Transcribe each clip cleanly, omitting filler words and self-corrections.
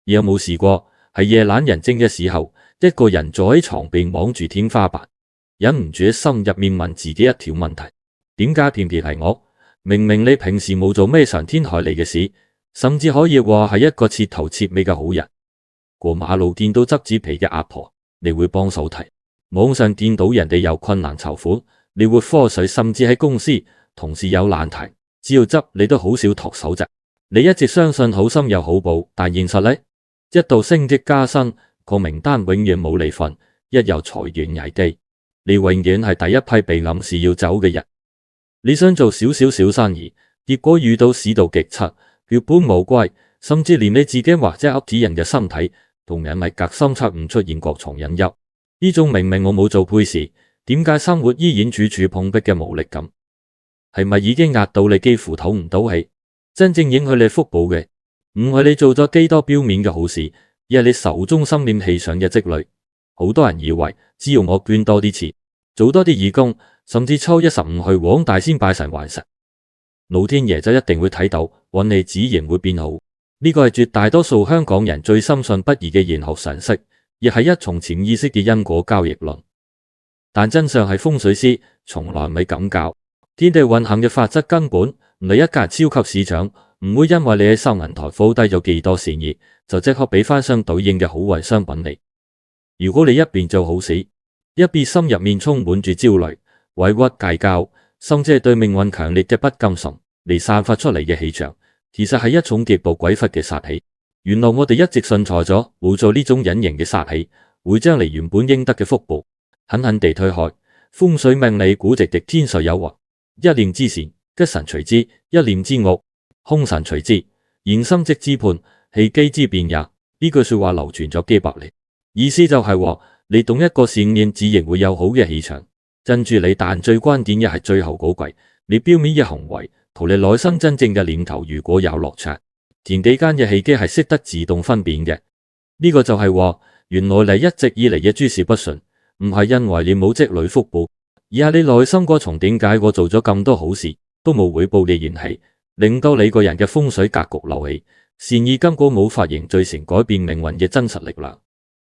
你有冇試過喺夜闌人靜嘅時候，一個人坐喺床邊望住天花板，忍唔住喺心入面問自己一條問題：點解偏偏係我？明明你平時冇做咩傷天害理嘅事，甚至可以話係一個徹頭徹尾嘅好人。過馬路見到執紙皮嘅阿婆，你會幫手提；網上見到人哋有困難籌款，你會科水；甚至喺公司同事有難題，只要執你都好少托手啫。你一直相信好心有好報，但現實呢？一到升職加薪，個名單永遠冇你份；一有裁員危機，你永遠係第一批被暗示要走嘅人。你想做小生意，結果遇到市道極差，血本無歸，甚至連你自己或者屋企人嘅身體同人物格心測唔出現各種隱憂。呢種明明我冇做配事，點解生活依然處處碰壁嘅無力感，係咪已經壓到你幾乎唞唔到氣？真正影響你福報嘅，唔係你做咗幾多表面嘅好事，而係你手中心念氣上嘅積累。好多人以為只要我捐多啲錢，做多啲義工，甚至抽15去黃大仙拜神還神，老天爺就一定會睇到，運氣自然會變好。呢個係絕大多數香港人最深信不疑嘅玄學常識，亦係一重潛意識嘅因果交易論。但真相係風水師從來未咁教。天地運行嘅法則根本唔係一間超級市場，唔會因為你喺收銀台放低咗幾多善意，就即刻俾翻相對應嘅好運商品你。如果你一邊做好事，一邊心入面充滿住焦慮、委屈、計較，甚至係對命運強烈嘅不甘心，你散發出嚟嘅氣場，其實係一種極度詭譏嘅殺氣。原來我哋一直信錯咗，冇做呢種隱形嘅殺氣，會將你原本應得嘅福報狠狠地推開。風水命理古籍敵天術有話：一念之善，吉神隨之；一念之惡，凶神隨之。言心即之判，氣機之變也。呢句說話流傳咗幾百年，意思就係話你動一個善念，自然會有好嘅氣場鎮住你。但最關鍵嘅係最後嗰句，你表面嘅行為同你內心真正嘅念頭如果有落差，天地間嘅氣機係識得自動分辨嘅。呢個就係話，原來你一直以嚟嘅諸事不順，唔係因為你冇積累福報，而係你內心嗰重點解我做咗咁多好事都冇回報嘅怨氣，令到你個人嘅風水格局漏氣，善意根本冇法凝聚成改變命運嘅真實力量。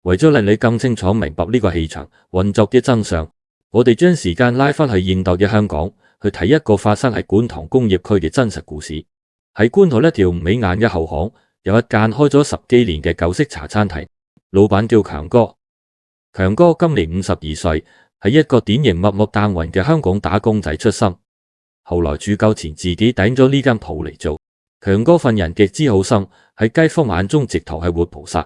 為咗令你更清楚明白呢個氣場運作嘅真相，我哋將時間拉翻去現代嘅香港，去睇一個發生喺觀塘工業區嘅真實故事。喺觀塘一條唔起眼嘅後巷，有一間開咗10幾年嘅舊式茶餐廳，老闆叫強哥。強哥今年52歲，係一個典型默默耕耘嘅香港打工仔出身。後來住夠錢，自己頂咗呢間鋪嚟做。強哥份人極之好心，喺街坊眼中直頭係活菩薩。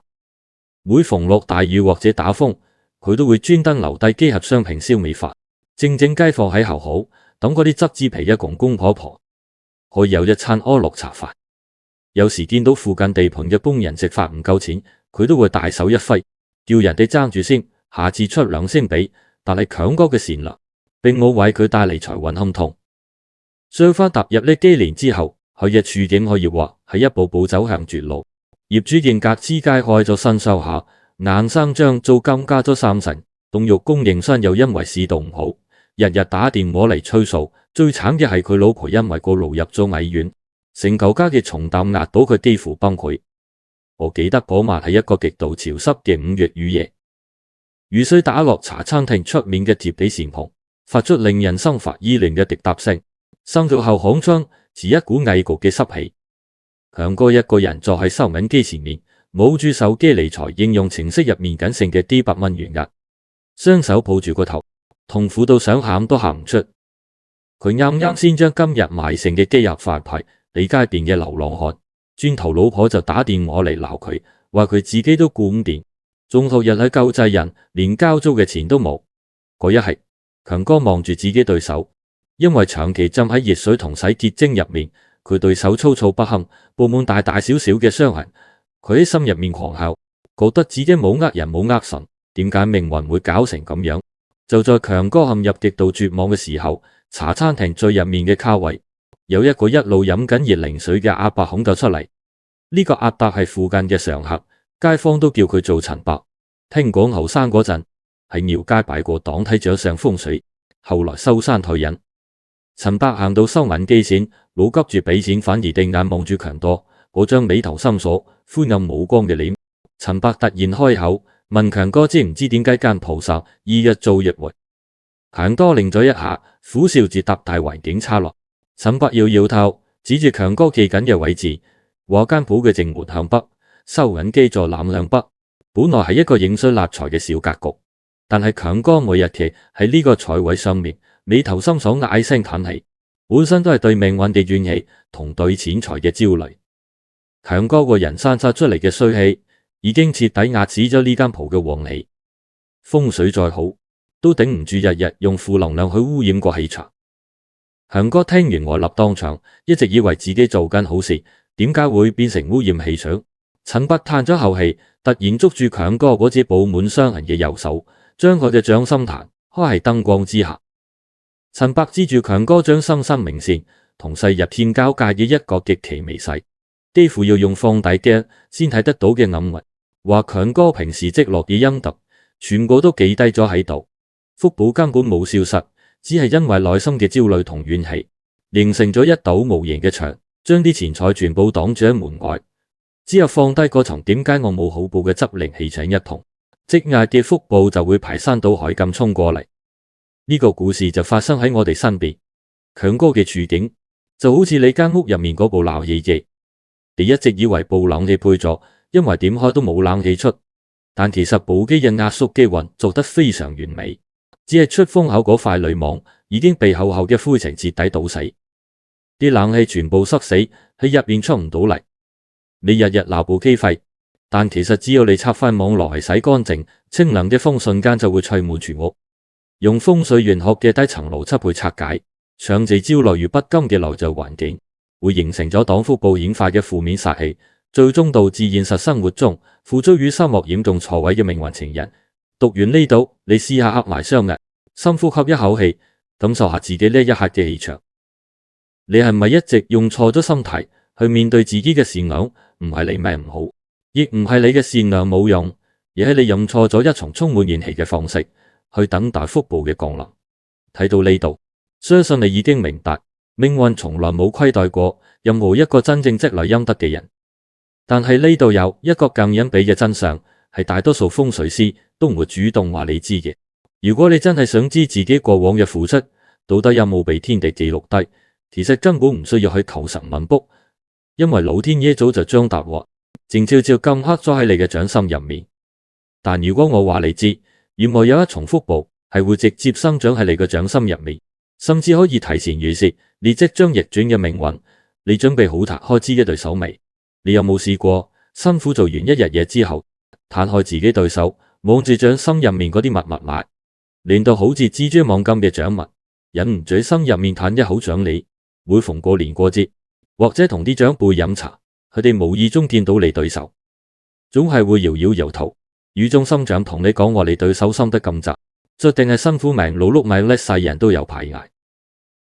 每逢落大雨或者打風，佢都會專登留低機盒雙瓶燒味飯，靜靜雞放喺後巷，等嗰啲執紙皮嘅公公婆婆可以有一餐安樂茶飯。有時見到附近地盤嘅工人食飯唔夠錢，佢都會大手一揮，叫人哋爭住先，下次出糧先俾。但係強哥嘅善良並冇為佢帶嚟財運亨通。相反，踏入呢幾年之後，佢嘅處境可以話係一步步走向絕路。業主見格之街開咗新商廈，硬生將租金加咗30%，凍肉供應商又因為市道唔好，日日打電話嚟催數。最慘嘅係佢老婆因為個腦入咗醫院，成舊家嘅重擔壓到佢幾乎崩潰。我記得嗰晚係一個極度潮濕嘅5月雨夜，雨水打落茶餐廳出面嘅鐵皮簷篷，發出令人心煩意亂嘅滴答聲，滲入後巷窗，似一股翳焗嘅濕氣。強哥一個人坐喺收銀機前面，摸住手機理財應用程式入面僅剩嘅啲100蚊餘額，雙手抱住個頭，痛苦到想喊都喊唔出。佢啱啱先將今日賣剩嘅雞鴨飯派俾街邊嘅流浪漢，轉頭老婆就打電話嚟鬧佢，話佢自己都顧唔掂，仲後日去救濟人，連交租嘅錢都冇。嗰一刻，強哥望住自己對手，因為長期浸喺熱水同洗潔精入面，佢對手粗糙不堪，布滿大大小小嘅傷痕。佢喺心入面狂笑，覺得自己冇呃人冇呃神，點解命運會搞成咁樣？就在強哥陷入極度絕望嘅時候，茶餐廳最入面嘅卡位，有一個一路飲緊熱檸水嘅阿伯孔咗出嚟。呢個阿伯係附近嘅常客，街坊都叫佢做陳伯。聽講後生嗰陣喺廟街擺過檔睇掌上風水，後來收山退隱。陳伯行到收銀機前，冇急住俾錢，反而定眼望住強哥，嗰張眉頭深鎖、灰暗無光嘅臉。陳伯突然開口問強哥知唔知點解間鋪生意日做日回？強哥擰咗一下，苦笑住答大環境差咯。陳伯搖搖頭，指住強哥企緊嘅位置，話間鋪嘅正門向北，收銀機在南向北。本來係一個影水立財嘅小格局，但係強哥每日企喺呢個財位上面，眉頭深鎖，唉聲嘆氣，本身都係對命運嘅怨氣同對錢財嘅焦慮。強哥個人散發出嚟嘅衰氣，已經徹底壓死咗呢間鋪嘅旺氣。風水再好，都頂唔住日日用負能量去污染個氣場。強哥聽完呆立當場，一直以為自己做緊好事，點解會變成污染氣場？陳伯嘆咗口氣，突然捉住強哥嗰隻布滿傷痕嘅右手，將佢嘅掌心彈開喺燈光之下。陳伯指住強哥掌心生命線同細入天交界嘅一個極其微細，幾乎要用放大鏡先睇得到嘅暗紋，話強哥平時積落嘅陰德，全部都記低咗喺度。腹部根本冇消失，只係因為內心嘅焦慮同怨氣，形成咗一堵無形嘅牆，將啲錢財全部擋住喺門外。只有放低嗰層點解我冇好報嘅執靈氣場一痛，積壓嘅腹部就會排山倒海咁衝過嚟。呢個故事就發生喺我哋身邊。強哥嘅處境就好似你間屋入面嗰部冷氣機，你一直以為部冷氣配咗，因為點開都冇冷氣出，但其實部機嘅壓縮機運做得非常完美，只係出風口嗰塊濾網已經被厚厚嘅灰塵徹底倒死，啲冷氣全部塞死喺入面出唔到嚟。你日日鬧部機廢，但其實只要你插翻網絡係洗乾淨，清涼嘅風瞬間就會吹滿全屋。用風水玄學嘅低層邏輯去拆解，長期焦慮與不甘嘅內在環境，會形成咗擋腹部顯化嘅負面煞氣，最終導致現實生活中付諸於沙漠嚴重錯位嘅命運情人。讀完呢度，你試下合埋雙眼，深呼吸一口氣，感受下自己呢一刻嘅氣場。你係咪一直用錯咗心態去面對自己嘅善良？唔係你命唔好，亦唔係你嘅善良冇用，而係你用錯咗一重充滿怨氣嘅方式去等待腹部嘅降臨。睇到呢度，相信你已經明白，命運從來冇虧待過任何一個真正積累陰德嘅人。但係呢度有一個更隱秘嘅真相，係大多數風水師都唔會主動話你知嘅。如果你真係想知自己過往嘅付出到底有冇被天地記錄低，其實根本唔需要去求神問卜。因為老天爺早就將答案靜悄悄咁刻咗喺你嘅掌心入面。但如果我話你知，原來有一重腹部係會直接生長喺你嘅掌心入面，甚至可以提前預示你即將逆轉嘅命運，你準備好彈開支一對手未？你有冇試過辛苦做完一日嘢之後，攤開自己對手，望住掌心入面嗰啲密密麻，連到好似蜘蛛網咁嘅掌紋，忍唔住喺心入面嘆一口獎勵。每逢過年過節，或者同啲長輩飲茶，佢哋無意中見到你對手，總係會搖搖搖頭，語重心長同你講話你對手心得咁窄，注定係辛苦命勞碌命，叻世人都有排捱。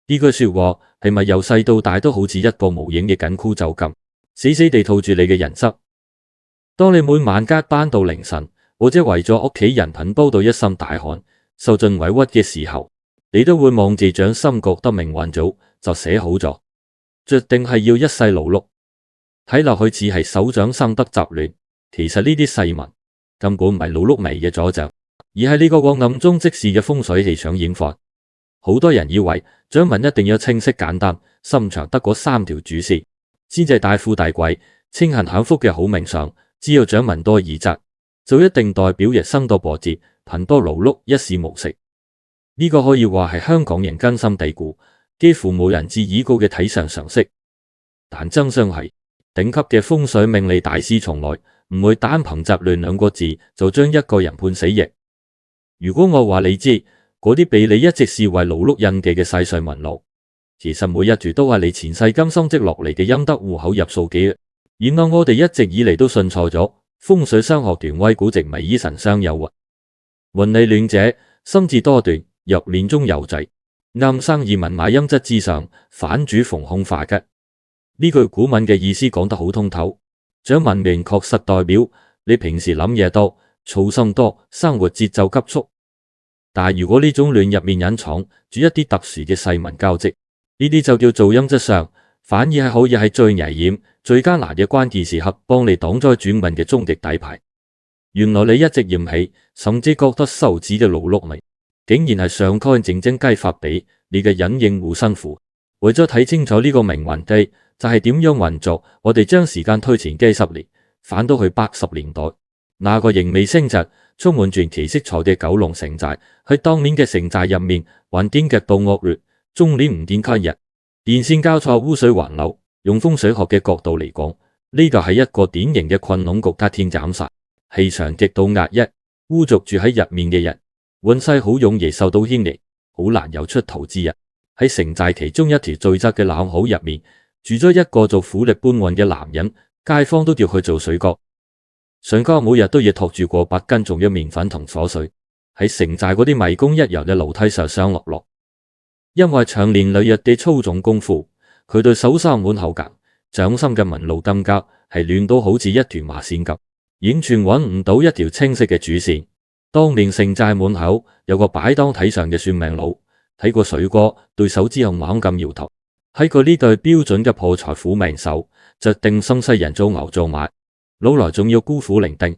呢句說話係咪由細到大都好似一個無影嘅緊箍咒咁，死死地套住你嘅人生？當你每晚加班到凌晨，或者為咗屋企人品煲到一身大汗，受盡委屈嘅時候，你都會望住掌心，覺得命運早就寫好咗，注定係要一世勞碌。睇落去似係手掌生得雜亂，其實呢啲細紋根本唔係勞碌命嘅詛咒，而係呢個暗中即時嘅風水氣場演化。好多人以為掌紋一定要清晰簡單，心長得嗰3條主線，先至大富大貴、清閒享福嘅好命相。只要掌紋多而窄，就一定代表日生多波折，貧多勞碌，一事無成。呢個可以話係香港人根深蒂固，幾乎冇人置以高嘅體上常識。但真相係，頂級嘅風水命理大師從來唔會單憑雜亂2個字就將一個人判死刑。如果我話你知，嗰啲被你一直視為勞碌印記嘅細碎紋路，其實每一處都係你前世今生積落嚟嘅陰德戶口入數記。然後我哋一直以嚟都信錯咗，風水商學權威古籍迷以神相有云理亂者，心智多斷，若亂中有滯，啱生意文買陰質之上，反主逢凶化吉。呢句古文嘅意思講得好通透，掌紋面確實代表你平時諗嘢多，操心多，生活節奏急速。但如果呢種亂入面隱藏住一啲特殊嘅細紋交織，呢啲就叫做陰質上，反而係可以係最危險、最艱難嘅關鍵時刻幫你擋災轉運嘅終極底牌。原來你一直嫌棄，甚至覺得羞恥嘅勞碌命，竟然係上天靜靜雞發俾你嘅隱形護身符。為咗睇清楚呢個命運機就係點樣運作，我哋將時間推前幾十年，返到去80年代，那個仍未升值、充滿傳奇色彩嘅九龍城寨。喺當年嘅城寨入面，環境極度惡劣，中年唔見吸日，電線交錯，污水橫流。用風水學嘅角度嚟講，呢個係一個典型嘅困籠局加天斬煞，氣場極度壓抑，污濁住喺入面嘅人，運勢好容易受到牽連，好難有出頭之日。喺城寨其中一條最窄嘅冷巷入面，住咗一個做苦力搬運嘅男人，街坊都叫佢做水哥。水哥每日都要托住過百斤重嘅麵粉同火水，喺城寨嗰啲迷宮一樣嘅樓梯上上落落，因為長年累月嘅操縱功夫。佢對手生滿口鹼，掌心嘅紋路金交係亂到好似一團麻線咁，完全揾唔到一條清晰嘅主線。當年城寨門口有個擺檔睇相嘅算命佬，睇過水哥對手之後猛咁搖頭，喺佢呢對標準嘅破財苦命手，就定心世人做牛做馬，老來仲要孤苦伶仃。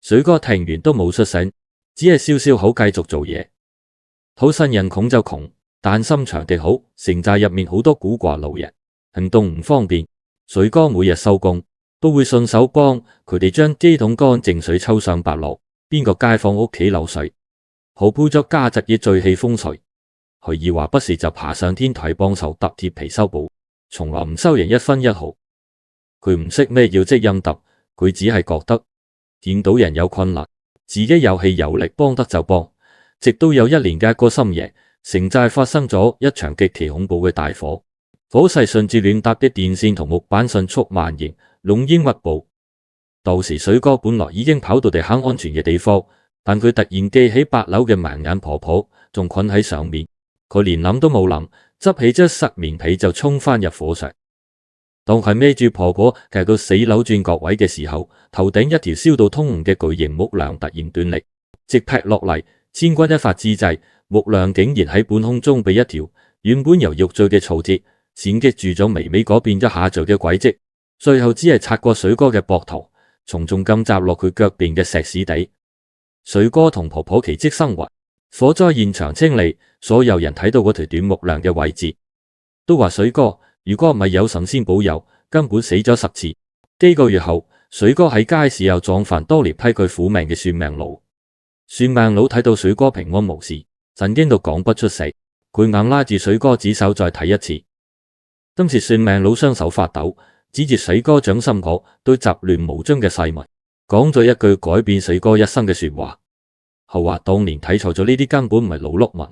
水哥聽完都冇出聲，只係笑笑口繼續做嘢。土生人窮就窮，但心腸極好，城寨入面好多古怪路人，行動唔方便。水哥每日收工都會順手幫佢哋將機桶乾淨水抽上白爐，邊個街坊屋企漏水，好配咗價值嘅聚氣風水。佢二話不說就爬上天台幫手揼鐵皮修補，從來唔收人一分一毫。佢唔識咩叫積陰德，佢只係覺得見到人有困難，自己有氣有力幫得就幫。直到有一年嘅一個深夜，城寨發生咗一場極其恐怖嘅大火，火勢順住亂搭嘅電線同木板迅速蔓延，濃煙密布。到時水哥本來已經跑到地下安全嘅地方，但佢突然記起8樓嘅盲眼婆婆仲困喺上面，佢連諗都冇諗，執起張濕棉被就衝翻入火上。當佢孭住婆婆騎到4樓轉角位嘅時候，頭頂一條燒到通紅嘅巨型木樑突然斷力，直劈落嚟，千鈞一髮之際，木樑竟然喺半空中被一條原本由肉做嘅草鐵閃擊住咗，微微改變咗下墜嘅軌跡，最後只係擦過水哥嘅膊頭，重重咁砸落佢腳邊嘅石屎地。水哥同婆婆奇蹟生還，火災現場清理，所有人睇到嗰條短木樑嘅位置，都話水哥如果唔係有神仙保佑，根本死咗10次。幾個月後，水哥喺街市又撞返多年批佢苦命嘅算命佬。算命佬睇到水哥平安無事，震驚到講不出死，佢硬拉住水哥指手再睇一次。今次算命佬雙手發抖，指住水哥掌心嗰對雜亂無章嘅細紋，講咗一句改變水哥一生嘅說話。後話當年睇錯咗呢啲根本唔係勞碌紋，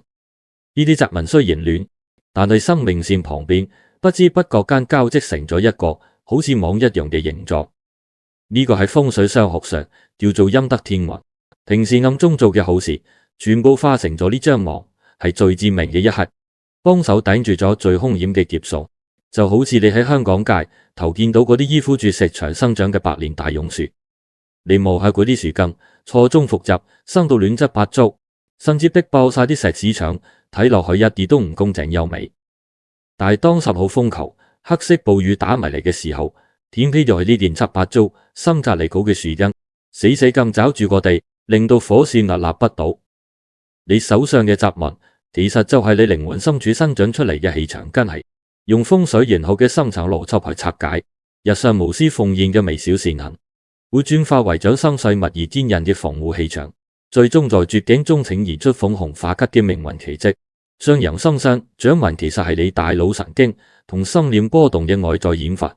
呢啲雜紋雖然亂，但係生命線旁邊不知不覺間交織成咗一個好似網一樣嘅形狀。呢個喺風水商學上叫做陰德天紋。平時暗中做嘅好事，全部化成咗呢張網，係最致命嘅一刻，幫手頂住咗最兇險嘅劫數。就好似你喺香港街頭見到嗰啲依附住石牆生長嘅百年大榕樹，你望下嗰啲樹根錯綜複雜，生到亂七八糟，甚至逼爆晒啲石屎牆，睇落去一啲都唔工整優美。但係當10號風球、黑色暴雨打埋嚟嘅時候，點起就係呢亂七八糟、深澤離譜嘅樹根，死死咁抓住個地，令到火線屹立不倒。你手上嘅雜紋，其實就係你靈魂深處生長出嚟嘅氣場根系。用風水玄學嘅深層邏輯去拆解，日常無私奉獻嘅微小善行，會轉化為掌心細密而堅韌嘅防護氣場，最終在絕境中呈現出鳳紅化吉嘅命運奇蹟。上陽心生掌紋其實係你大腦神經同心念波動嘅外在演化。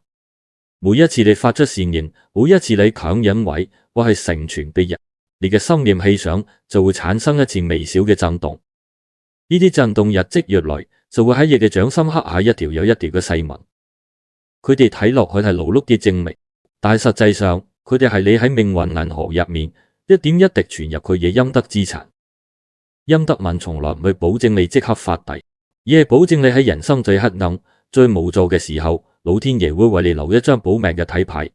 每一次你發出善言，每一次你強忍位或係成全別人，你嘅心念氣場就會產生一次微小嘅震動。呢啲震動日積月累，就會喺你嘅掌心刻下一條又一條嘅細紋。佢哋睇落去係勞碌嘅證明，但係實際上佢哋係你喺命運銀河入面一點一滴傳入佢嘅陰德資產。陰德紋從來唔會保證你即刻發達，而係保證你喺人生最黑暗、最無助嘅時候，老天爺會為你留一張保命嘅睇牌。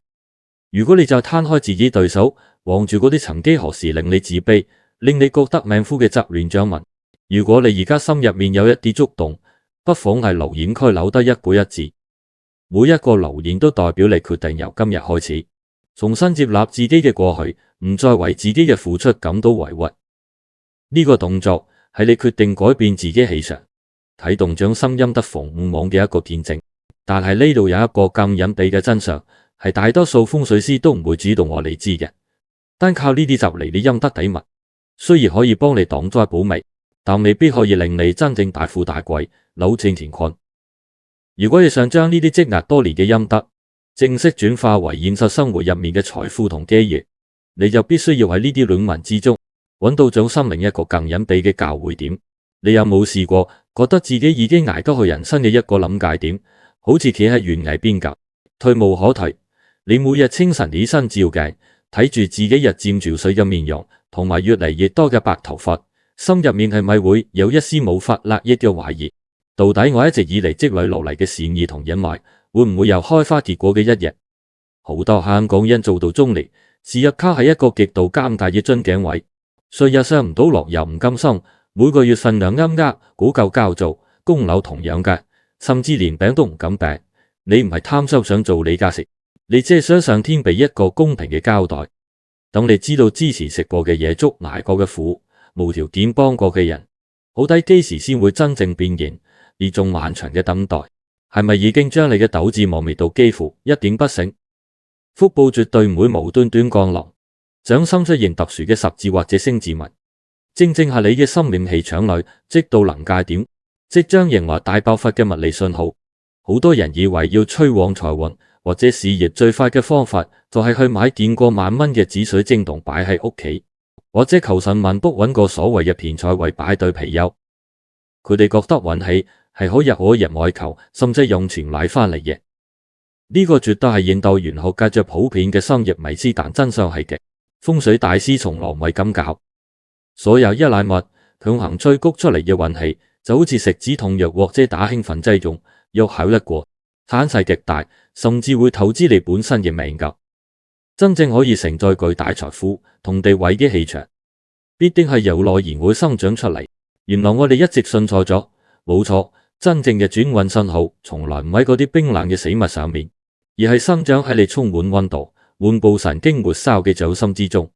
如果你就攤開自己對手，望住嗰啲曾幾何時令你自卑、令你覺得命苦嘅雜亂掌紋，如果你而家心入面有一啲觸動，不妨係留言區留低一句一字，每一個留言都代表你決定由今日開始，重新接納自己嘅過去，唔再為自己嘅付出感到委屈。呢個動作係你決定改變自己氣場，啟動掌心陰德防護網嘅一個見證。但係呢度有一個更隱秘嘅真相，係大多數風水師都唔會主動話你知嘅。單靠呢啲就嚟你陰德底物，雖然可以幫你擋災保命，但未必可以令你真正大富大貴、扭正乾坤。如果你想將呢啲積壓多年嘅陰德正式轉化為現實生活入面嘅財富同機遇，你就必須要喺呢啲論文之中揾到掌心另一個更隱秘嘅交匯點。你有冇試過覺得自己已經捱得去人生嘅一個臨界點，好似企喺懸崖邊界，退無可退？你每日清晨起身照鏡，睇住自己日漸憔悴嘅面容，同埋越嚟越多嘅白頭髮，心入面係咪會有一絲無法壓抑嘅懷疑？到底我一直以嚟積累落嚟嘅善意同忍耐，會唔會有開花結果嘅一日？好多香港人做到中年，時日卡喺一個極度尷尬嘅樽頸位，歲日上唔到落又唔甘心，每個月份量啱啱，股夠交做，供樓同樣嘅，甚至連病都唔敢病。你唔係貪心想做李嘉誠，你只係想上天俾一個公平嘅交代。等你知道之前食過嘅嘢粥、捱過嘅苦、無條件幫過嘅人，好抵幾時先會真正變現？呢種漫長嘅等待，係咪已經將你嘅鬥志磨滅到幾乎一點不剩？福報絕對唔會無端端降臨，掌心出現特殊嘅十字或者星字紋，正正係你嘅生命氣場裏即到臨界點，即將迎來大爆發嘅物理信號。好多人以為要催旺財運或者事業最快嘅方法，就係去買件過萬蚊嘅紫水晶洞擺喺屋企，或者求神問卜揾個所謂嘅偏財位擺對貔貅。佢哋覺得運氣係可日外求，甚至用錢買翻嚟嘅。呢個絕對係現代玄學界最普遍嘅商業迷思，但真相係極。風水大師從來唔係咁搞。所有依賴物強行催谷出嚟嘅運氣，就好似食止痛藥或者打興奮劑用，有效一過，產勢極大，甚至會透支你本身嘅命格。真正可以承載巨大財富同地位嘅氣場，必定係由內而外生長出嚟。原來我哋一直信錯咗，冇錯，真正嘅轉運信號從來唔喺嗰啲冰冷嘅死物上面，而係生長喺你充滿溫度、滿布神經末梢嘅掌心之中。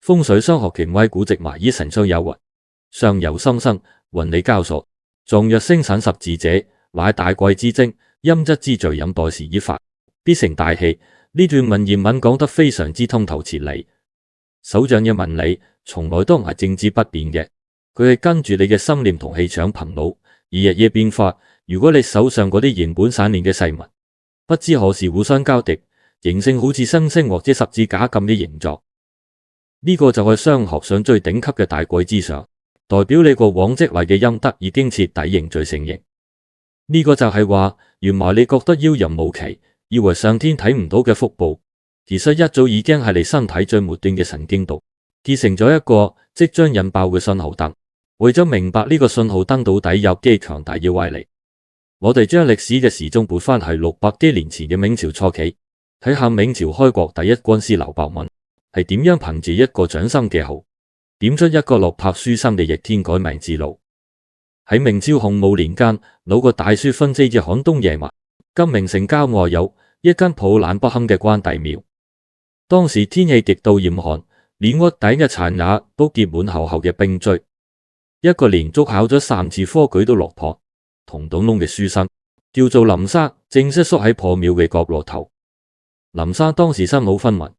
風水商學權威古籍埋以神上有云：上由心生，運理交所，壯若星辰十字者，乃大貴之精，陰質之罪任待時已發，必成大器。呢段文言文講得非常之通透切理。手掌嘅紋理從來都唔係靜止不變嘅，佢係跟住你嘅心念同氣場頻率而日夜變化。如果你手上嗰啲原本散亂嘅細紋，不知何時互相交疊，形成好似星星或者十字架咁嘅形狀，呢個就係商學上最頂級嘅大貴之相，代表你過往積累嘅陰德已經徹底凝聚成形。呢個就係話，原來你覺得遙遙無期，以為上天睇唔到嘅福報，其實一早已經喺你身體最末端嘅神經度結成咗一個即將引爆嘅信號燈。為咗明白呢個信號燈到底有幾強大嘅威力，我哋將歷史嘅時鐘撥翻去600多年前嘅明朝初期，睇下明朝開國第一軍師劉伯溫係點樣憑住一個掌心嘅號，點出一個落魄書生嘅逆天改命之路。喺明朝洪武年間，有個大雪紛飛嘅寒冬夜晚，金明城郊外有一間破爛不堪嘅關帝廟。當時天氣極度嚴寒，連屋頂嘅殘瓦都結滿厚厚嘅冰錐。一個連續考咗3次科舉都落魄同洞窿嘅書生，叫做林生，正式縮喺破廟嘅角落頭。林生當時身無分文，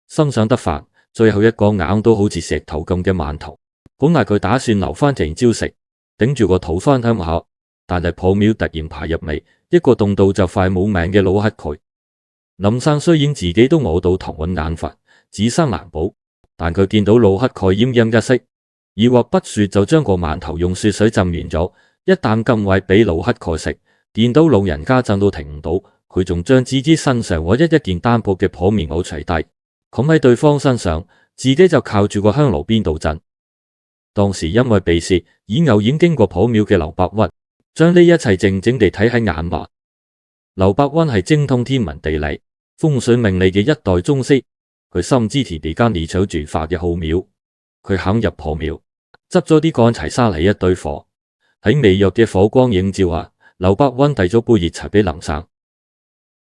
心想得飯，最後一個硬到好似石頭咁嘅饅頭，本嚟佢打算留翻聽朝食，頂住個肚翻鄉下。但係破廟突然爬入嚟一個凍到就快冇命嘅老乞丐。林生雖然自己都餓到頭暈眼瞓，自身難保，但佢見到老乞丐奄奄一息，二話不說就將個饅頭用雪水浸完咗，一啖咁餵俾老乞丐食，見到老人家震到停唔到，佢仲將自己身上唯一一件單薄嘅破棉襖除低，冚喺對方身上，自己就靠住個香爐邊度震。當時因為避雪已偶然經過破廟嘅劉伯溫，將呢一切靜靜地睇喺眼內。劉伯溫係精通天文地理、風水命理嘅一代宗師，佢深知田地間理想絕法嘅浩渺，佢肯入破廟，執咗啲乾柴沙嚟一堆火，喺微弱嘅火光映照下，劉伯溫遞咗杯熱茶俾林生。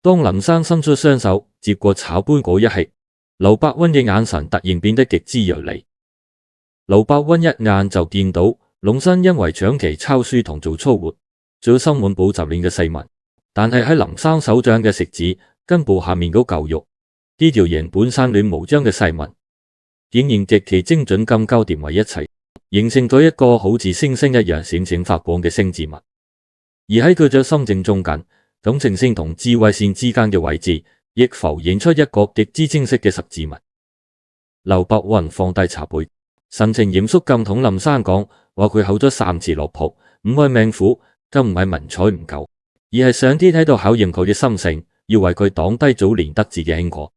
當林生伸出雙手接過茶杯嗰一刻，劉伯溫嘅眼神突然變得極之銳利。劉伯溫一眼就見到龍生因為長期抄書同做粗活，仲有深滿補習練嘅細紋，但係喺林生手掌嘅食指根部下面嗰嚿肉，呢條原本散亂無章嘅細紋，竟然極其精準咁交疊為一齊，形成咗一個好似星星一樣閃閃發光嘅星字紋。而喺佢嘅心正中間，感情線同智慧線之間嘅位置，亦浮現出一個極之清晰嘅十字紋。劉伯溫放低茶杯，神情嚴肅咁同林生講，話佢考咗3次落魄，唔係命苦，更唔係文采唔夠，而係上天喺度考驗佢嘅心性，要為佢擋低早年得志嘅輕果。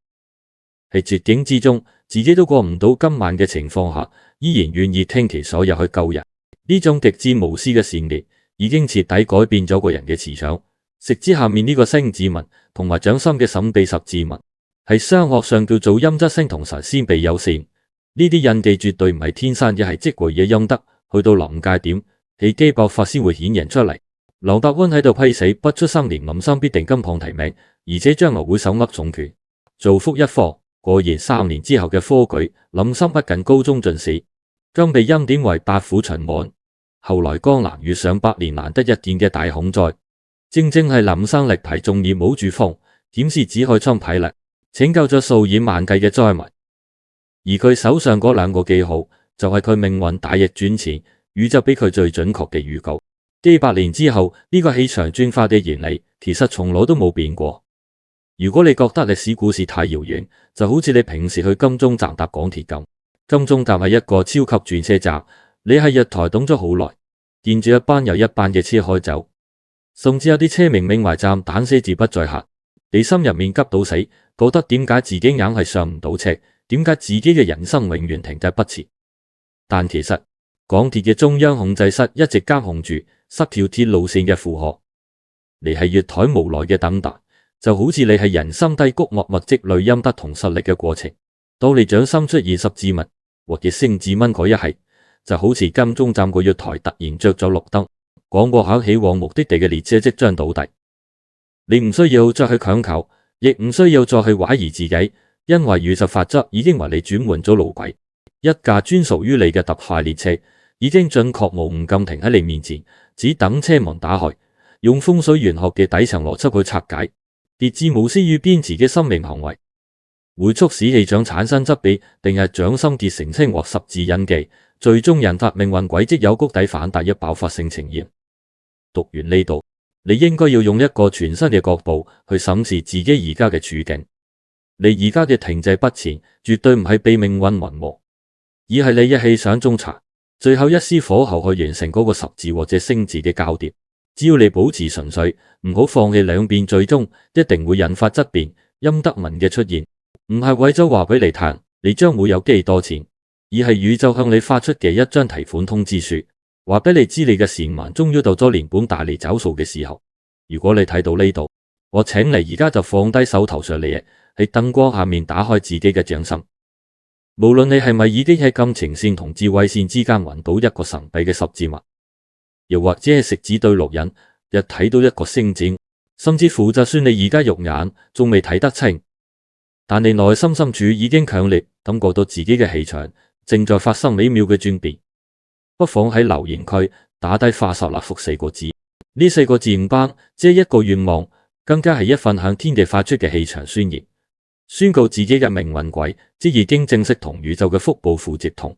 喺絕境之中，自己都過唔到今晚嘅情況下，依然願意傾其所有去救人，呢種極之無私嘅善念，已經徹底改變咗個人嘅磁場。食指下面呢個星字紋同埋掌心嘅審臂十字紋，係商學上叫做陰質星同神仙臂有線。呢啲印記絕對唔係天生，亦係積累嘅陰德，去到臨界點，氣機爆發先會顯現出嚟。劉伯溫喺度批死，不出3年林生必定金榜題名，而且將來會手握重權，造福一方。果然3年之後嘅科舉，林生不僅高中進士，更被欽點為8府巡按。後來江南遇上百年難得一見嘅大洪災，正正係林生力排眾議冇主風，檢視紫海蒼體力，拯救咗數以萬計嘅災民。而佢手上嗰2個記號，就係佢命運大逆轉前，宇宙俾佢最準確嘅預告。幾百年之後，呢個氣場轉化嘅原理，其實從來都冇變過。如果你覺得歷史故事太遙遠，就好似你平時去金鐘站搭港鐵咁。金鐘站係一個超級轉車站，你喺月台等咗好耐，見住一班又一班嘅車開走，甚至有啲車明明埋站，但寫字不載客，你心入面急到死，覺得點解自己硬係上唔到車，點解自己嘅人生永遠停滯不前。但其實港鐵嘅中央控制室一直監控住10條鐵路線嘅負荷，你係月台無奈嘅等待，就好似你係人生低谷默默積累陰德同實力嘅過程。當你掌心出現十字紋或者星字紋嗰一刻，就好似金鐘站個月台突然着咗綠燈，廣播響起往目的地嘅列車即將倒地。你唔需要再去強求，亦唔需要再去懷疑自己，因為宇宙法則已經為你轉換咗路軌。一架專屬於你嘅特快列車已經準確無誤咁停喺你面前，只等車門打開，用風水玄學嘅底層邏輯去拆解疊字無私與邊詞嘅生命行為，會促使氣場產生質變，定係掌心結成青或十字印記，最終引發命運軌跡有谷底反彈一爆發性呈現。讀完呢度，你應該要用一個全新嘅角度去審視自己而家嘅處境。你而家嘅停滯不前，絕對唔係被命運混和，而係你一氣想中茶，最後一絲火候去完成嗰個十字或者星字嘅交疊。只要你保持純粹，唔好放棄兩邊，最終一定會引發質變陰德紋嘅出現。唔係為咗話俾你聽你將會有幾多錢，而係宇宙向你發出嘅一張提款通知書，話俾你知你嘅善文終於到咗連本帶利找數嘅時候。如果你睇到呢度，我請你而家就放低手頭上嘅嘢，喺燈光下面打開自己嘅掌心。無論你係咪已經喺感情線同智慧線之間揾到一個神秘嘅十字紋，又或者係食指對六印，又睇到一個星字，甚至乎就算你而家肉眼仲未睇得清，但你內心深處已經強烈感覺到自己嘅氣場正在發生美妙嘅轉變。不妨喺留言區打低化十立福4個字，呢4個字唔單只係一個願望，更加係一份向天地發出嘅氣場宣言，宣告自己嘅命運軌即已經正式同宇宙嘅福報符接同。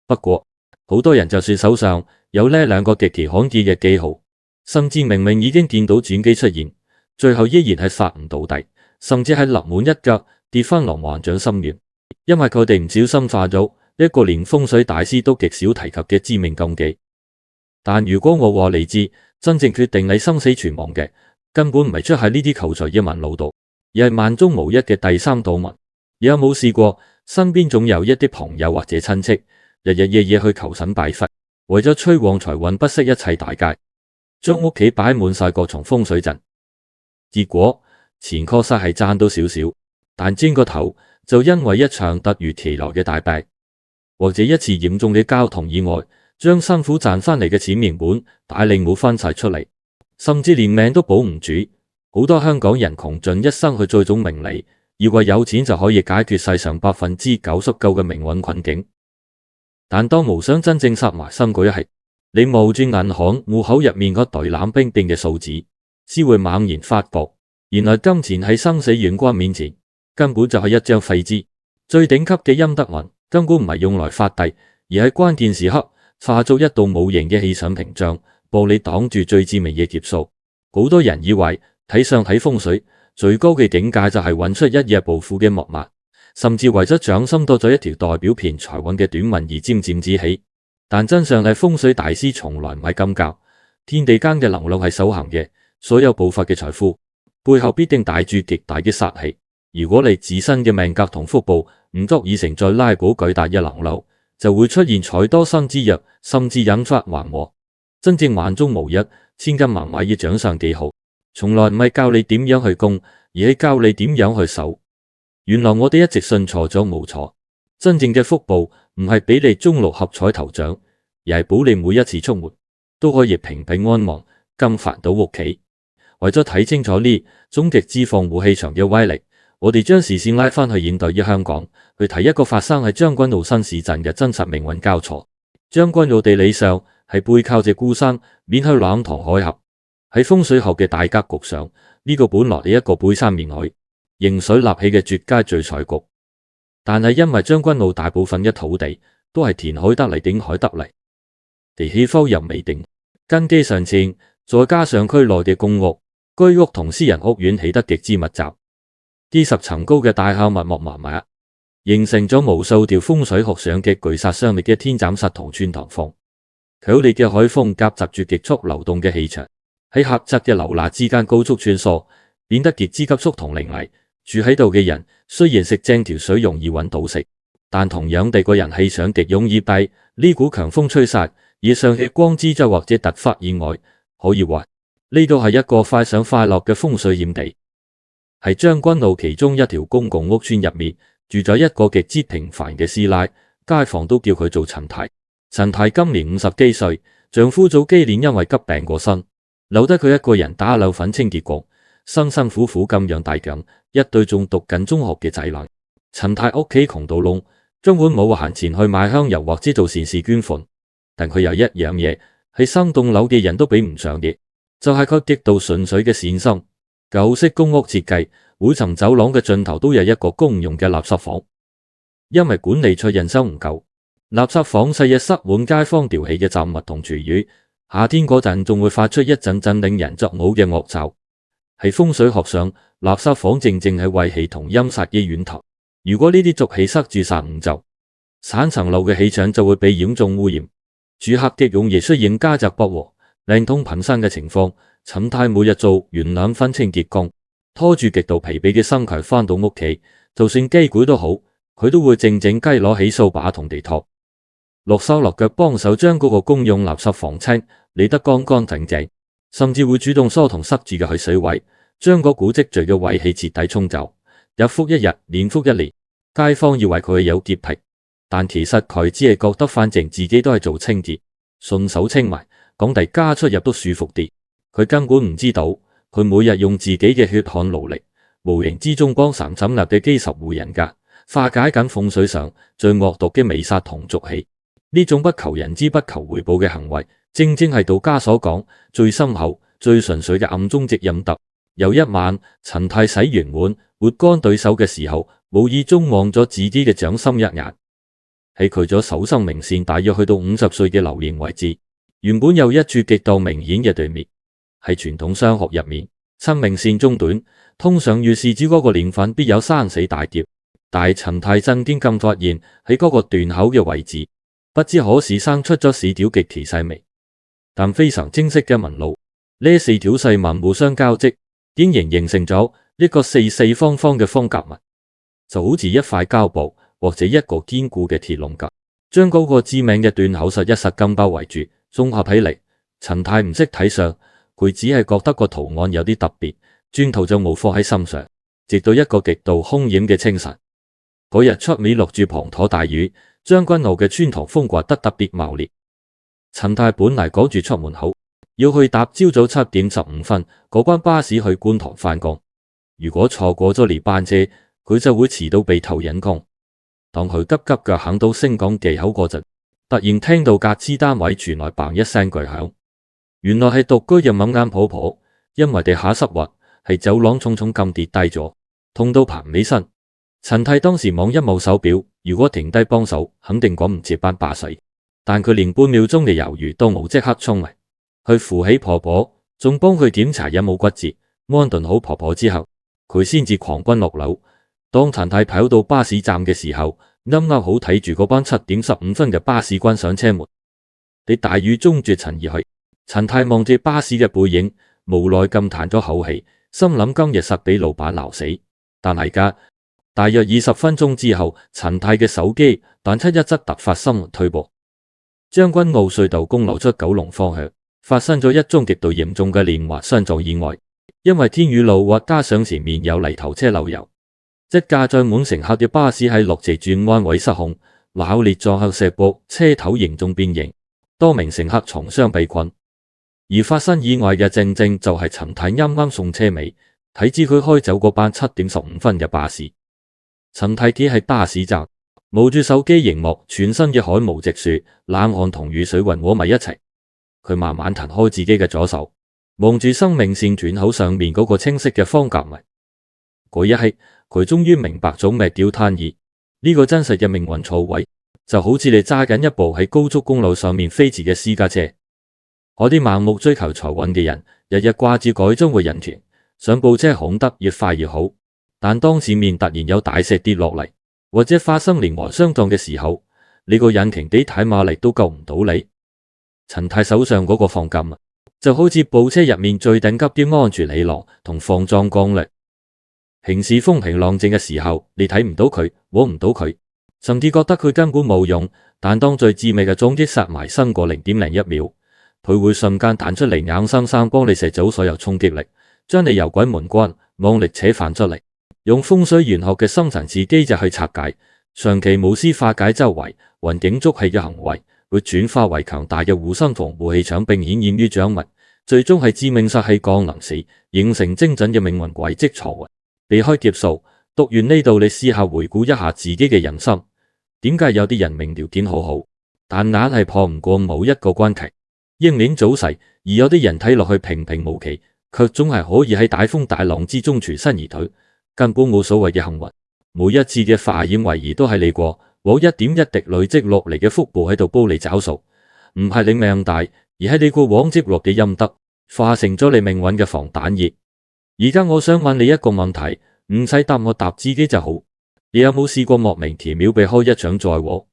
不過好多人就算手上有呢2個極其罕見嘅記號，甚至明明已經見到轉機出現，最後依然係殺唔到底，甚至係臨門一腳跌翻落萬丈深淵，因為佢哋唔小心化咗一個連風水大師都極少提及嘅致命禁忌。但如果我話你知，真正決定你生死存亡嘅，根本唔係出喺呢啲求財嘅紋路度，而係萬中無一嘅第3道紋。你有冇試過身邊總有一啲朋友或者親戚，日日夜夜去求神拜佛，為咗催旺財運不惜一切代價，將屋企擺滿晒各種風水陣，結果錢確實係賺到少少，但轉個頭就因為一場突如其來嘅大病，或者一次嚴重嘅交通意外，將辛苦賺翻嚟嘅錢原本大利冇翻晒出嚟，甚至連命都保唔住。好多香港人窮盡一生去追逐名利，以為有錢就可以解決世上99%嘅命運困境。但當無想真正殺埋心嗰一刻，你望住銀行戶口入面嗰隊冷冰冰嘅數字，先會猛然發覺，原來金錢喺生死攸關面前，根本就係一張廢紙。最頂級嘅陰德運根本唔係用來發遞，而喺關鍵時刻化作一道無形嘅氣場屏障，幫你擋住最致命嘅劫數。好多人以為睇相睇風水最高嘅境界就係揾出一夜暴富嘅墨馬，甚至為咗掌心多咗一條代表偏財運嘅短紋而沾沾自喜。但真相係風水大師從來唔係咁教，天地間嘅能量係守恆嘅，所有暴發嘅財富背後必定帶住極大嘅殺氣。如果你自身嘅命格同福報唔足以承載拉股巨大嘅能量，就會出現財多身之弱，甚至引發橫禍。真正萬中無一，千金萬買要掌上記號，從來唔係教你點樣去攻，而係教你點樣去守。原來我哋一直信錯咗冇錯，真正嘅福報唔係俾你中六合彩頭獎，而係保你每一次出門都可以平平安安咁返到屋企。為咗睇清楚呢種極之防護氣場嘅威力，我哋將視線拉翻去現代嘅香港，去睇一個發生喺將軍澳新市鎮嘅真實命運交錯。將軍澳地理上係背靠住孤山，面向兩塘海峽。喺風水學嘅大格局上，呢個本來係一個背山面海、迎水立起嘅絕佳聚財局。但係因為將軍澳大部分嘅土地都係填海得嚟頂海得嚟，地氣方又未定，根基尚淺，再加上區內嘅公屋、居屋同私人屋苑起得極之密集。幾十層高嘅大廈密密麻麻，形成咗無數條風水學上嘅巨殺傷力嘅天斬殺同穿堂風。強烈嘅海風夾雜住極速流動嘅氣場，喺狹窄嘅樓罅之間高速穿梭，變得極之急速同凌厲。住喺度嘅人雖然食正條水容易揾到食，但同樣地個人氣場極容易被呢股強風吹殺，而上血光之災或者突發意外。可以話呢度係一個快上快落嘅風水險地。喺將軍澳其中一條公共屋邨入面，住咗一個極之平凡嘅師奶，街坊都叫佢做陳太。陳太今年50幾歲，丈夫早幾年因為急病過身，留得佢一個人打漏粉清潔工，辛辛苦苦咁養大緊一對仲讀緊中學嘅仔女。陳太屋企窮到窿，根本冇閒錢去買香油或者做善事捐款，但佢有一樣嘢係三棟樓嘅人都比唔上嘅，就係佢極度純粹嘅善心。舊式公屋設計，每層走廊嘅盡頭都有一個公用嘅垃圾房，因為管理處人手唔夠，垃圾房細日塞滿街坊丟棄嘅雜物同廚餘，夏天嗰陣仲會發出一陣陣令人作嘔嘅惡臭。喺風水學上，垃圾房正正係穢氣同陰煞嘅源頭。如果呢啲濁氣塞住晒五袖，產層樓嘅氣場就會被嚴重污染，住客極容易出現家宅不和、靈通頻生嘅情況。陳太每日做完2份清潔工，拖住極度疲憊嘅身軀返到屋企，就算機攰都好，佢都會靜靜雞攞起掃把同地拖，落手落腳幫手將嗰個公用垃圾房清理得乾乾淨淨，甚至會主動疏通塞住嘅去水位，將嗰股積聚嘅穢氣徹底沖走。日復一日，年復一年，街坊以為佢係有潔癖，但其實佢只係覺得反正自己都係做清潔，順手清埋，講大家出入都舒服啲。佢根本唔知道，佢每日用自己嘅血汗勞力，無形之中幫神枕立嘅幾十戶人家化解緊風水上最惡毒嘅微殺同濁氣。呢種不求人知不求回報嘅行為，正正係道家所講最深厚、最純粹嘅暗中積陰德。有一晚，陳太洗完碗、抹乾對手嘅時候，無意中望咗自己嘅掌心一眼，喺佢咗手心明線大約去到50歲嘅流年位置，原本有一處極度明顯嘅對面。喺傳統商學入面，親命線中短，通常預示住嗰個年份必有生死大劫。但係陳太震驚咁發現喺嗰個斷口嘅位置，不知何時生出咗4條極其細微但非常精細嘅紋路。呢4條細紋互相交織，竟然形成咗一個四四方方嘅方格紋，就好似一塊膠布或者一個堅固嘅鐵籠架，將嗰個致命嘅斷口實一實咁包圍住。綜合起嚟，陳太唔識睇相。佢只係覺得個圖案有啲特別，轉頭就冇放喺心上。直到一個極度兇險嘅清晨，嗰日出面落住滂沱大雨，將軍澳嘅穿堂風刮得特別猛烈。陳太本嚟趕住出門口，要去搭朝早7點15分嗰班巴士去觀塘返工。如果錯過咗呢班車，佢就會遲到被投人工。當佢急急腳行到升降機口嗰陣，突然聽到格子單位傳來嘭一聲巨響，原來係獨居嘅蚊啱婆婆，因為地下濕滑，喺走廊重重咁跌低咗，痛到爬唔起身。陳太當時望一望手錶，如果停低幫手，肯定趕唔切班巴士，但佢連半秒鐘嘅猶豫都冇，即刻衝嚟去扶起婆婆，仲幫佢檢查有冇骨折。安頓好婆婆之後，佢先至狂奔落樓。當陳太跑到巴士站嘅時候，啱啱好睇住嗰班7點15分嘅巴士關上車門，你大雨中絕塵而去。陳太望住巴士嘅背影，無奈咁嘆咗口氣，心諗今日實俾老闆鬧死。但係家大約20分鐘之後，陳太嘅手機彈出一則突發新聞推播：將軍澳隧道公路出九龍方向發生咗一宗極度嚴重嘅連環相撞意外，因為天雨路滑加上前面有泥頭車漏油，一架載滿乘客嘅巴士喺落斜轉彎位失控，猛烈撞向石壆，車頭嚴重變形，多名乘客重傷被困。而發生意外嘅正正就係陳太啱啱送車尾，睇至佢開走嗰班7點15分嘅巴士。陳太企喺巴士站，冒住手機熒幕，全身嘅汗毛直豎，冷汗同雨水混和埋一齊。佢慢慢彈開自己嘅左手，望住生命線斷口上面嗰個清晰嘅方格紋。嗰一刻，佢終於明白咗咩叫攤意。呢個真實嘅命運錯位，就好似你揸緊一部喺高速公路上面飛馳嘅私家車。嗰啲盲目追求財運嘅人，日日掛住改裝個引擎，想部車行得越快越好。但當前面突然有大石跌落嚟，或者發生連環相撞嘅時候，你個引擎幾大馬力都救唔到你。陳太手上嗰個放監物，就好似部車入面最頂級啲安全氣囊同防撞鋼力。平時風平浪靜嘅時候，你睇唔到佢，摸唔到佢，甚至覺得佢根本冇用。但當最致命嘅撞擊殺埋身過0.01秒，佢會瞬間彈出嚟，硬生生幫你射走所有衝擊力，將你由鬼門關猛力扯翻出嚟。用風水玄學嘅深層次機制去拆解，長期無私化解周圍雲景築氣嘅行為，會轉化為強大嘅護身防護氣場，並顯現於掌紋，最終係致命煞氣降臨時，形成精準嘅命運軌跡錯位。避開劫數，讀完呢度你試下回顧一下自己嘅人生，點解有啲人命條件好好，但硬係破唔過某一個關卡，英年早逝；而有啲人睇落去平平無奇，卻總係可以喺大風大浪之中全身而退，根本冇所謂嘅幸運。每一次嘅化險為夷都係你過往一點一滴累積落嚟嘅福報喺度煲你找數，唔係你命大，而係你過往積落嘅陰德化成咗你命運嘅防彈液。而家我想問你一個問題，唔使答我，答自己就好。你有冇試過莫名其妙避開一場災禍？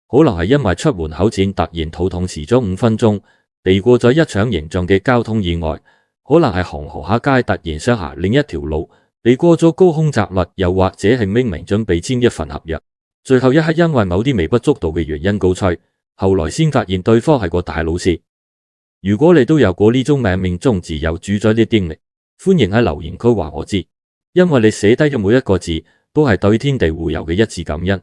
可能係因為出門口前突然肚痛遲咗5分鐘，避過咗一場嚴重嘅交通意外；可能係行下街突然想行另一條路，避過咗高空雜物；又或者係明明準備簽一份合約，最後一刻因為某啲微不足道嘅原因告吹，後來先發現對方係個大老師。如果你都有過呢種命中自有主宰啲經歷，歡迎喺留言區話我知，因為你寫低嘅每一個字都係對天地互有嘅一次感恩。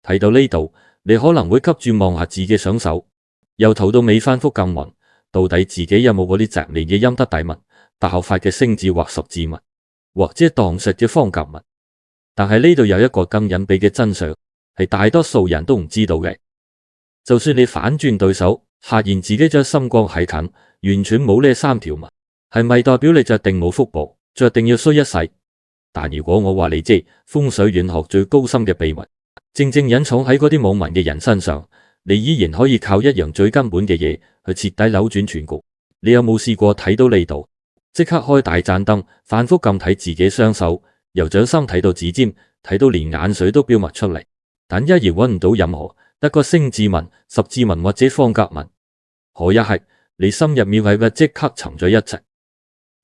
睇到呢度，你可能會急住望下自己雙手，由頭到尾反覆咁問，到底自己有冇嗰啲雜亂嘅陰德大紋、大學法嘅星字或十字紋，或者當實嘅方格紋。但係呢度有一個更隱秘嘅真相，係大多數人都唔知道嘅。就算你反轉對手，發現自己將心光喺近，完全冇呢3條紋，係咪代表你就定冇福報，就定要衰一世？但如果我話你知，風水玄學最高深嘅秘密，正正隱藏喺嗰啲冇紋嘅人身上，你依然可以靠一樣最根本嘅嘢去徹底扭轉全局。你有冇試過睇到呢度，即刻開大盞燈，反覆咁睇自己雙手，由掌心睇到指尖，睇到連眼水都飆埋出嚟，但依然揾唔到任何一個星字紋、十字紋或者方格紋？可一刻，你心入面係咪即刻沉咗一齊，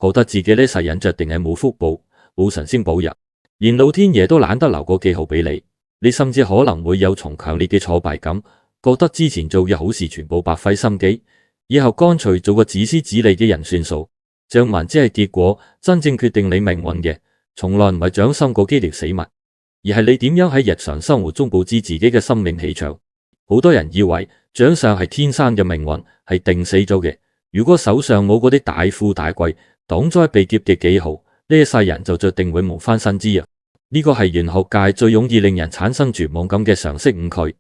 覺得自己呢世人注定係冇福報、冇神仙保佑，連老天爺都懶得留個記號俾你。你甚至可能會有從強烈嘅挫敗感，覺得之前做嘅好事全部白費心機，以後乾脆做個自私自利嘅人算數。掌紋只係結果，真正決定你命運嘅，從來唔係掌心嗰幾條死紋，而係你點樣喺日常生活中佈置自己嘅生命氣場。好多人以為掌上係天生嘅命運，係定死咗嘅，如果手上冇嗰啲大富大貴擋災避劫嘅記號，呢一世人就注定永無翻身之日。呢個係玄學界最容易令人產生絕望感嘅常識誤區。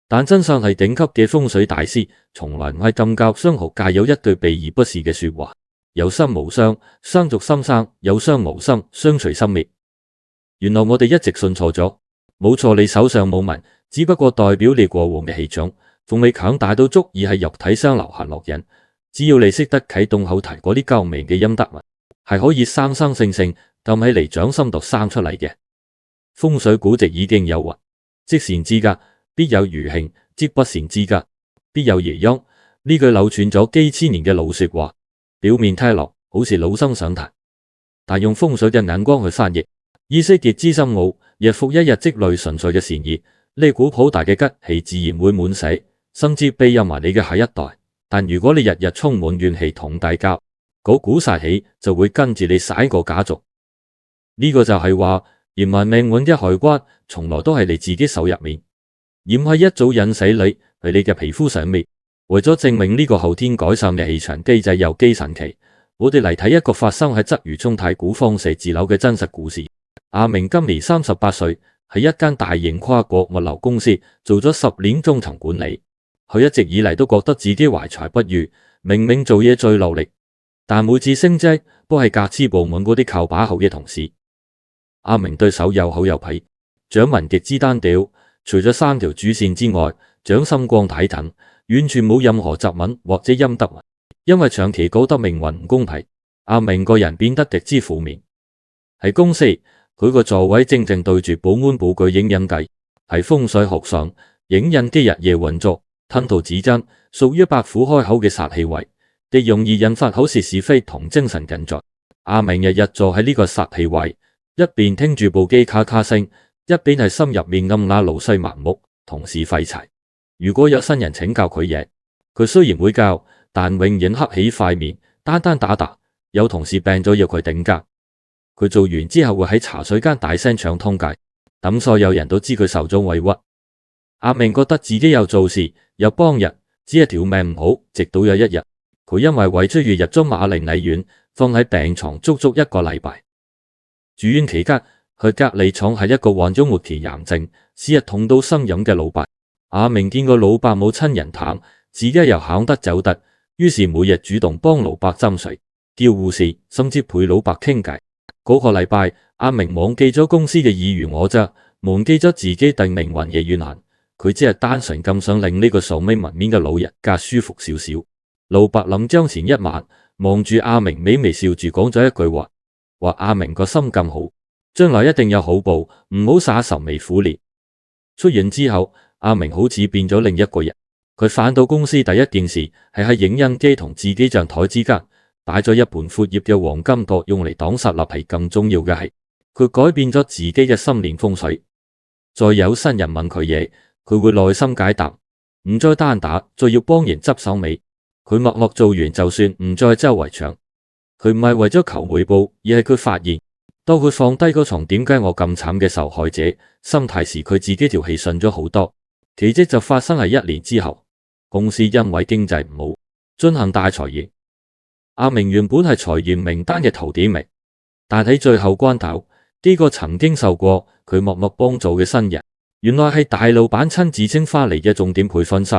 但真相係頂級嘅風水大師從來唔係咁教。商學界有一句避而不是嘅說話：有傷無傷，相續心生；有傷無生，相隨心滅。原來我哋一直信錯咗。冇錯，你手上冇紋，只不過代表你過往嘅氣場仲未強大到足以喺肉體上留下烙印。只要你識得啟動後提嗰啲高明嘅陰德紋，係可以生生性性撳起嚟掌心度生出嚟嘅。風水古籍已經有云：積善之家，必有餘慶；積不善之家，必有餘殃。呢句流傳咗幾千年嘅老說話，表面聽落好似老生常談，但用風水嘅眼光去翻譯，意識極之深奧。日復一日積累純粹嘅善意，呢股好大嘅吉氣自然會滿瀉，甚至庇佑埋你嘅下一代。但如果你日日充滿怨氣同大交，嗰股煞氣就會跟住你洗個家族。呢個就係話，原來命運嘅開關從來都係你自己手入面，而唔係一早引死你喺你嘅皮膚上面。為咗證明呢個後天改善嘅氣場機制有幾神奇，我哋嚟睇一個發生喺鰂魚涌太古坊寫字樓嘅真實故事。阿明今年38歲，喺一間大型跨國物流公司做咗10年中層管理。佢一直以嚟都覺得自己懷才不遇，明明做嘢最努力，但每次升職都係隔支部門嗰啲靠把口嘅同事。阿明對手又好又痞，掌紋極之單調，除咗3條主線之外，掌心光體騰，完全冇任何雜紋或者陰德紋。因為長期覺得命運唔公平，阿明個人變得極之負面。喺公司，佢個座位正正對住保安部具影印機，喺風水學上，影印機日夜運作，吞吐紙張，屬於白虎開口嘅煞氣位，亦容易引發口舌是非同精神緊張。阿明日日坐喺呢個煞氣位，一邊聽住部機咔咔聲，一邊係心入面暗啞勞西盲目，同事廢柴。如果有新人請教佢嘢，佢雖然會教，但永遠黑起塊面，單單打打。有同事病咗要佢頂假，佢做完之後會喺茶水間大聲唱通街，等所有人都知佢受咗委屈。阿明覺得自己有做事有幫人，只係條命唔好。直到有一日，佢因為胃出血入咗瑪麗醫院，放喺病床足足1個禮拜。住院期間，佢隔離床係一個患咗末期癌症、時日痛到心癢嘅老伯。阿明見個老伯冇親人探，自己又行得走得，於是每日主動幫老伯斟水、叫護士，甚至陪老伯傾偈。嗰個禮拜，阿明忘記咗公司嘅爾虞我詐，忘記咗自己對命運嘅怨恨。佢只係單純咁想令呢個素未謀面嘅老人家舒服少少。老伯臨終前一晚，望住阿明微笑住講咗一句話：阿明個心咁好，將來一定有好報，唔好耍愁眉苦臉。出院之後，阿明好似變咗另一個人。佢返到公司第一件事係喺影印機同自己張台之間擺咗一盤闊葉嘅黃金角，用嚟擋煞立氣。更重要嘅係，佢改變咗自己嘅心念風水。再有新人問佢嘢，佢會耐心解答，唔再單打，再要幫人執手尾。佢默默做完就算，唔再周圍搶。佢唔係為咗求回報，而係佢發現，當佢放低個床點解我咁慘嘅受害者心態時，佢自己條氣順咗好多。奇蹟就發生喺1年之後，公司因為經濟唔好，進行大裁員。阿明原本係裁員名單嘅頭幾名，但喺最後關頭，幾個曾經受過佢默默幫助嘅新人，原來係大老闆親自請翻嚟嘅重點培訓室。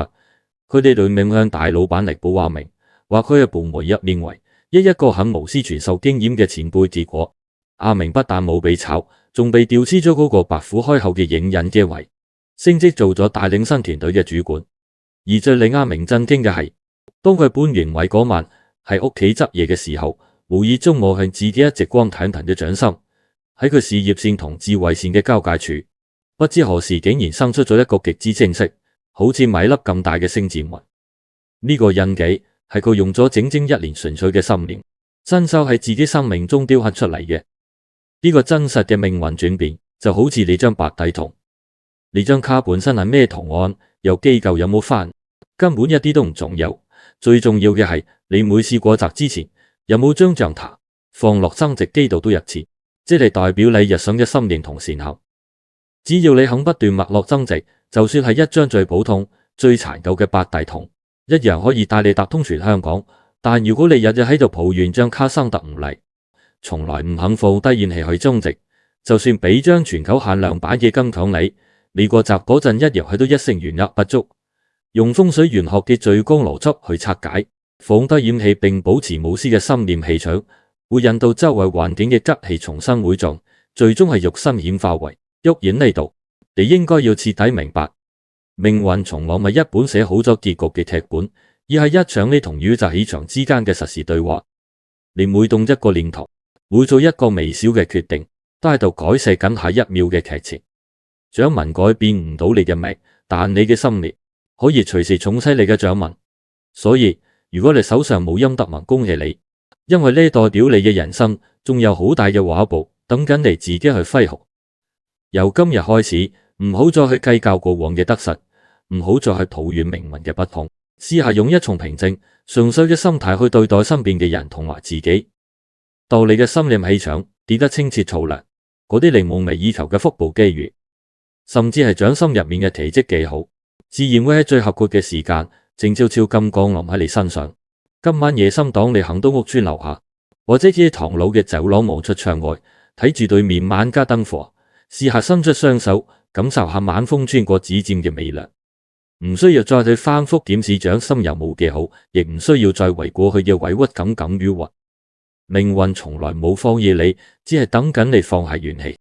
佢哋聯名向大老闆力保阿明，話佢係部門入面唯一個肯無私傳授經驗嘅前輩。結果阿明不但冇被炒，仲被調師咗嗰個白虎開口嘅影印機位，升職做咗帶領新團隊嘅主管。而最令阿明震驚嘅係，當佢搬完位嗰晚喺屋企執嘢嘅時候，無意中望向自己一直光騰騰嘅掌心，喺佢事業線同智慧線嘅交界處，不知何時竟然生出咗一個極之清晰，好似米粒咁大嘅星戰紋。呢個印記係佢用咗整整1年純粹嘅心念，親手喺自己生命中雕刻出嚟嘅。呢個真實嘅命運轉變，就好似你張白底銅，你張卡本身係咩圖案，由機構有冇翻，根本一啲都唔重要。最重要嘅係你每次過閘之前，有冇將象塔放落增值機度都入錢，即係代表你日常嘅心念同善行。只要你肯不斷脈絡增值，就算係一張最普通、最殘舊嘅白底銅，一樣可以帶你搭通全香港，但如果你日日喺度抱怨張卡生得唔嚟，從來唔肯放低怨氣去增值，就算俾張全球限量版嘅金強你過閘嗰陣一樣係都一成原額不足。用風水玄學嘅最高邏輯去拆解，放低怨氣並保持無私嘅心念氣場，會引到周圍環境嘅吉氣重新匯聚，最終係肉身顯化為鬱演呢度。你應該要徹底明白，命運從來唔係一本寫好咗結局嘅劇本，而係一場你同宇宙氣場之間嘅實時對話。你每動一個念頭，每做一個微小嘅決定，都喺度改寫緊下一秒嘅劇情。掌紋改變唔到你嘅命，但你嘅心念可以隨時重啟你嘅掌紋。所以如果你手上冇陰德紋，恭喜你，因為呢代表你嘅人生仲有好大嘅畫布等緊你自己去揮毫。由今日開始，唔好再去計較過往嘅得失，唔好再去抱怨命運嘅不公，試下用一種平靜純粹嘅心態去對待身邊嘅人同埋自己。當你嘅心念氣場跌得清澈透亮，嗰啲你夢寐以求嘅福報機遇，甚至係掌心入面嘅奇蹟記號，自然會喺最合適嘅時間靜悄悄咁降臨喺你身上。今晚夜深，當你行到屋村樓下，或者喺唐樓嘅走廊望出窗外，睇住對面萬家燈火，試下伸出雙手，感受下晚風穿過指尖嘅微涼。唔需要再去反覆檢視掌心有冇記號，亦唔需要再為過去嘅委屈耿耿於懷。命運從來冇放棄你，只係等緊你放下怨氣。